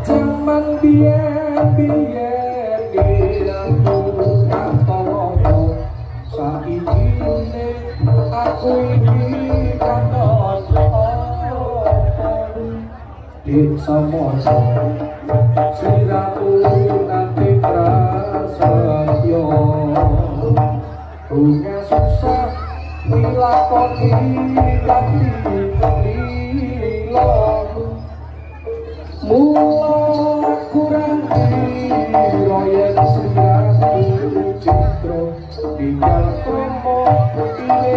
Jaman biyen-biyen aku kantoro saiki aku iki kantoro di samoso siratu nanti prasetyo punya susah dilakoni ganti lilo mula kurang diroyen siratu citro tinggal kromo ini